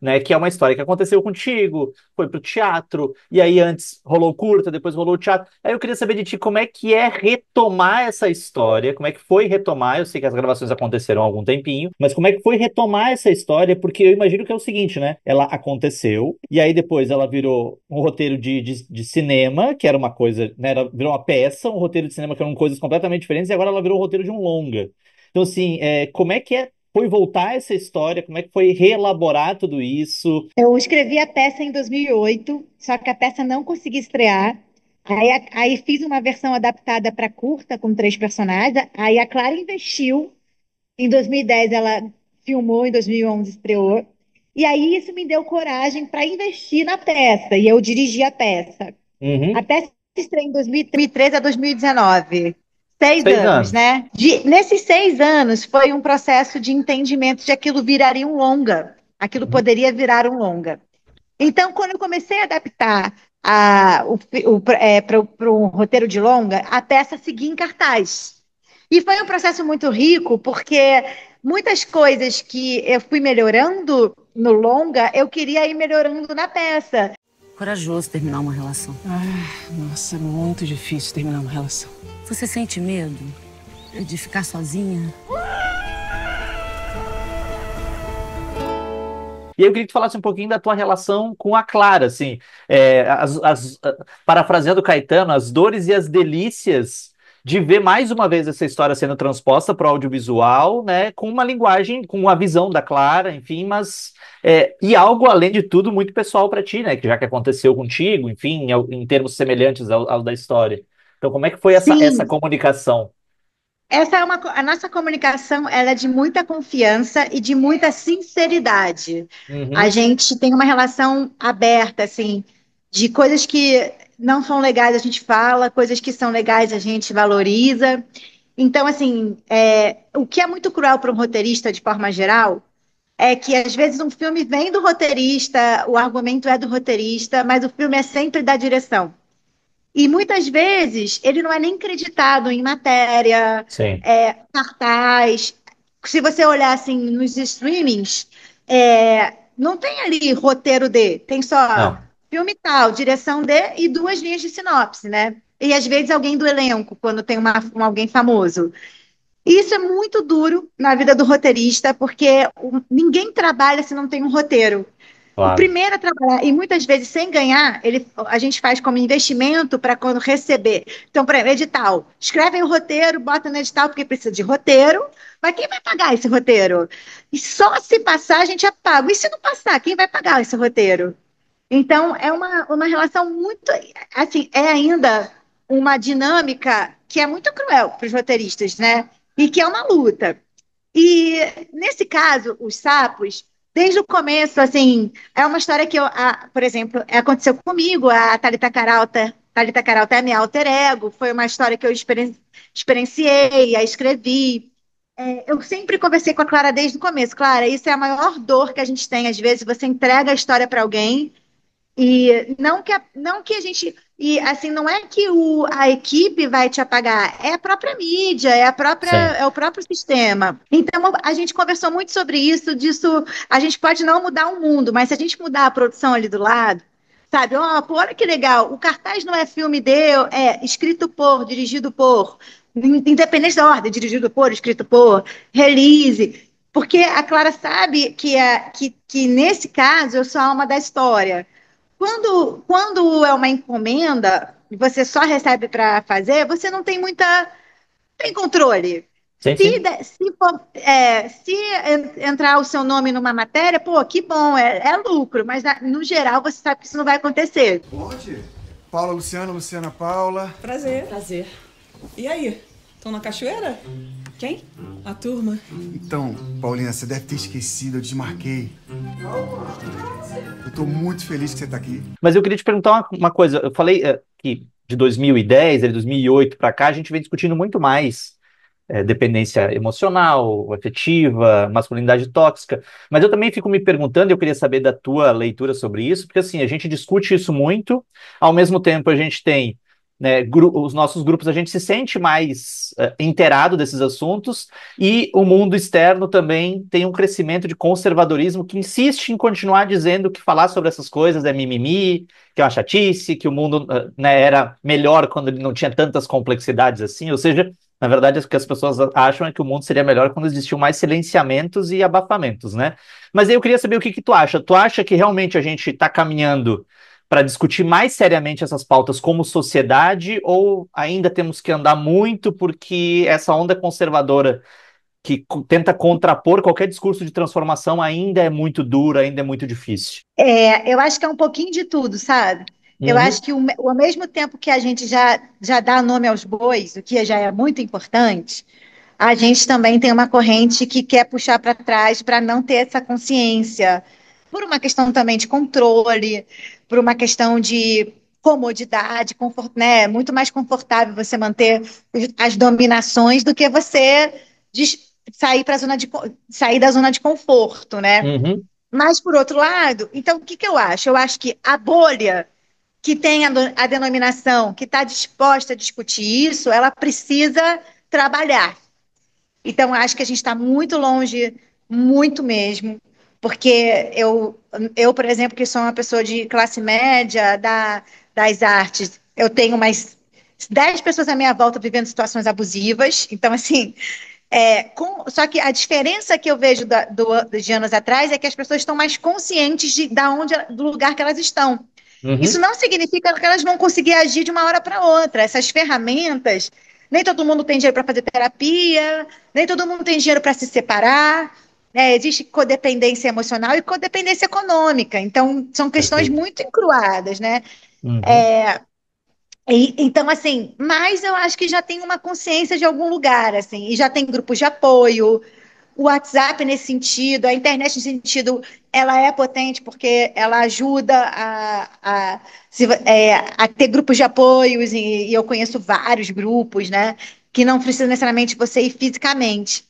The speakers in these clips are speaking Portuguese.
né? Que é uma história que aconteceu contigo, foi pro teatro, e aí antes rolou o curta, depois rolou o teatro. Aí eu queria saber de ti como é que é retomar essa história, como é que foi retomar, eu sei que as gravações aconteceram há algum tempinho, mas como é que foi retomar essa história, porque eu imagino que é o seguinte, né? Ela aconteceu, e aí depois ela virou um roteiro de cinema, que era uma coisa, né? Ela virou uma peça, um roteiro de cinema que eram coisas completamente diferentes, e agora ela virou um roteiro de um longa. Então, assim, como é que foi voltar essa história? Como é que foi reelaborar tudo isso? Eu escrevi a peça em 2008, só que a peça não consegui estrear. Aí fiz uma versão adaptada para curta, com três personagens. Aí a Clara investiu. Em 2010 ela filmou, em 2011 estreou. E aí isso me deu coragem para investir na peça. E eu dirigi a peça. A Uhum. peça estreou em 2013 a 2019. Seis 6 anos. anos, né? Nesses 6 anos foi um processo de entendimento de aquilo viraria um longa. Aquilo Uhum. poderia virar um longa. Então, quando eu comecei a adaptar para o roteiro de longa, a peça seguia em cartaz. E foi um processo muito rico, porque muitas coisas que eu fui melhorando no longa, eu queria ir melhorando na peça. Corajoso terminar uma relação. Nossa, é muito difícil terminar uma relação. Você sente medo de ficar sozinha? E aí eu queria que tu falasse um pouquinho da tua relação com a Clara, assim, parafraseando Caetano, as dores e as delícias de ver mais uma vez essa história sendo transposta para o audiovisual, né, com uma linguagem, com a visão da Clara, enfim, mas e algo além de tudo muito pessoal para ti, né, que já que aconteceu contigo, enfim, em termos semelhantes ao da história. Então, como é que foi essa Sim, comunicação? a nossa comunicação ela é de muita confiança e de muita sinceridade. A Uhum, gente tem uma relação aberta, assim, de coisas que não são legais a gente fala, coisas que são legais a gente valoriza. Então, assim, o que é muito cruel para um roteirista, de forma geral, é que às vezes um filme vem do roteirista, o argumento é do roteirista, mas o filme é sempre da direção. E muitas vezes ele não é nem creditado em matéria, sim. cartaz. Se você olhar assim nos streamings, não tem ali roteiro D, tem só Não. filme tal, direção D e duas linhas de sinopse, né? E às vezes alguém do elenco, quando tem alguém famoso. E isso é muito duro na vida do roteirista, porque ninguém trabalha se não tem um roteiro. O Claro. primeiro a trabalhar, e muitas vezes sem ganhar, a gente faz como investimento para quando receber. Então, por exemplo, edital. Escrevem o roteiro, bota no edital, porque precisa de roteiro, mas quem vai pagar esse roteiro? E só se passar, a gente é pago. E se não passar, quem vai pagar esse roteiro? Então, é uma relação muito. Assim, é ainda uma dinâmica que é muito cruel para os roteiristas, né? E que é uma luta. E nesse caso, os sapos, desde o começo, assim, é uma história que por exemplo, aconteceu comigo, a Thalita Caralta é minha alter ego, foi uma história que eu experienciei, a escrevi. Eu sempre conversei com a Clara desde o começo. Clara, isso é a maior dor que a gente tem, às vezes, você entrega a história para alguém e não que a gente. E assim, não é que a equipe vai te apagar, é a própria mídia, Sim. é o próprio sistema. Então, a gente conversou muito sobre isso, disso, a gente pode não mudar o mundo, mas se a gente mudar a produção ali do lado, sabe, ó, pô, olha que legal, o cartaz não é filme de, é escrito por, dirigido por, independente da ordem, dirigido por, escrito por, release. Porque a Clara sabe que nesse caso eu sou a alma da história. Quando é uma encomenda e você só recebe para fazer, você não tem tem controle. Sim, sim. Se entrar o seu nome numa matéria, pô, que bom, é lucro, mas no geral você sabe que isso não vai acontecer. Pode? Paula, Luciana, Luciana, Paula. Prazer. Prazer. E aí? Estão na cachoeira? Quem? A turma. Então, Paulina, você deve ter esquecido, eu desmarquei. Eu tô muito feliz que você tá aqui. Mas eu queria te perguntar uma coisa. Eu falei que de 2010, de 2008 para cá, a gente vem discutindo muito mais dependência emocional, afetiva, masculinidade tóxica. Mas eu também fico me perguntando, e eu queria saber da tua leitura sobre isso, porque assim, a gente discute isso muito, ao mesmo tempo a gente tem né, os nossos grupos, a gente se sente mais inteirado desses assuntos, e o mundo externo também tem um crescimento de conservadorismo que insiste em continuar dizendo que falar sobre essas coisas é mimimi, que é uma chatice, que o mundo, né, era melhor quando ele não tinha tantas complexidades assim, ou seja, na verdade, o que as pessoas acham é que o mundo seria melhor quando existiam mais silenciamentos e abafamentos, né? Mas aí eu queria saber o que que tu acha. Tu acha que realmente a gente está caminhando para discutir mais seriamente essas pautas como sociedade, ou ainda temos que andar muito porque essa onda conservadora que tenta contrapor qualquer discurso de transformação ainda é muito dura, ainda é muito difícil? Eu acho que é um pouquinho de tudo, sabe? Eu Uhum, acho que ao mesmo tempo que a gente já dá nome aos bois, o que já é muito importante, a gente também tem uma corrente que quer puxar para trás para não ter essa consciência, por uma questão também de controle, por uma questão de comodidade, conforto, né? É muito mais confortável você manter as dominações do que você sair para sair da zona de conforto, né? uhum, Mas, por outro lado, então, o que que eu acho? Eu acho que a bolha que tem a denominação, que está disposta a discutir isso, ela precisa trabalhar. Então, acho que a gente está muito longe, muito mesmo, porque por exemplo, que sou uma pessoa de classe média das artes, eu tenho umas 10 pessoas à minha volta vivendo situações abusivas, então, assim, só que a diferença que eu vejo de anos atrás é que as pessoas estão mais conscientes do lugar que elas estão. Isso uhum. não significa que elas vão conseguir agir de uma hora para outra. Essas ferramentas, nem todo mundo tem dinheiro para fazer terapia, nem todo mundo tem dinheiro para se separar. Né? Existe codependência emocional e codependência econômica. Então, são questões Perfeito. muito encruadas, né? Uhum. Então, assim, mas eu acho que já tem uma consciência de algum lugar, assim, e já tem grupos de apoio, o WhatsApp nesse sentido, a internet nesse sentido, ela é potente porque ela ajuda a ter grupos de apoios, e eu conheço vários grupos, né, que não precisa necessariamente você ir fisicamente.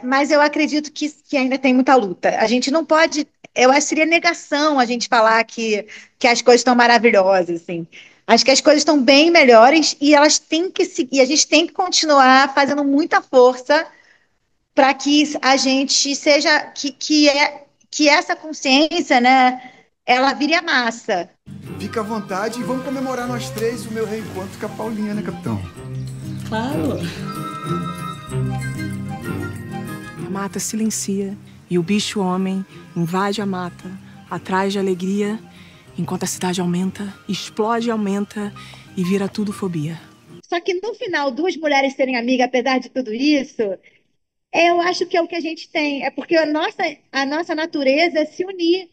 Mas eu acredito que ainda tem muita luta. A gente não pode, eu acho que seria negação a gente falar que as coisas estão maravilhosas, assim. Acho que as coisas estão bem melhores e elas têm que seguir, a gente tem que continuar fazendo muita força para que a gente seja que essa consciência, né, ela vire a massa. Fica à vontade e vamos comemorar nós três o meu reencontro com a Paulinha, né, capitão? Claro. A mata silencia e o bicho-homem invade a mata, atrás de alegria, enquanto a cidade aumenta, explode e aumenta e vira tudo fobia. Só que no final, duas mulheres serem amigas, apesar de tudo isso, eu acho que é o que a gente tem. É porque a nossa natureza é se unir.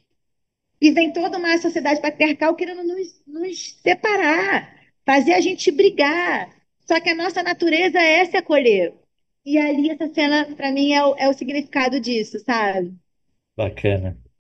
E vem toda uma sociedade patriarcal querendo nos separar, fazer a gente brigar. Só que a nossa natureza é se acolher. E ali essa cena, para mim, é o significado disso, sabe? Bacana.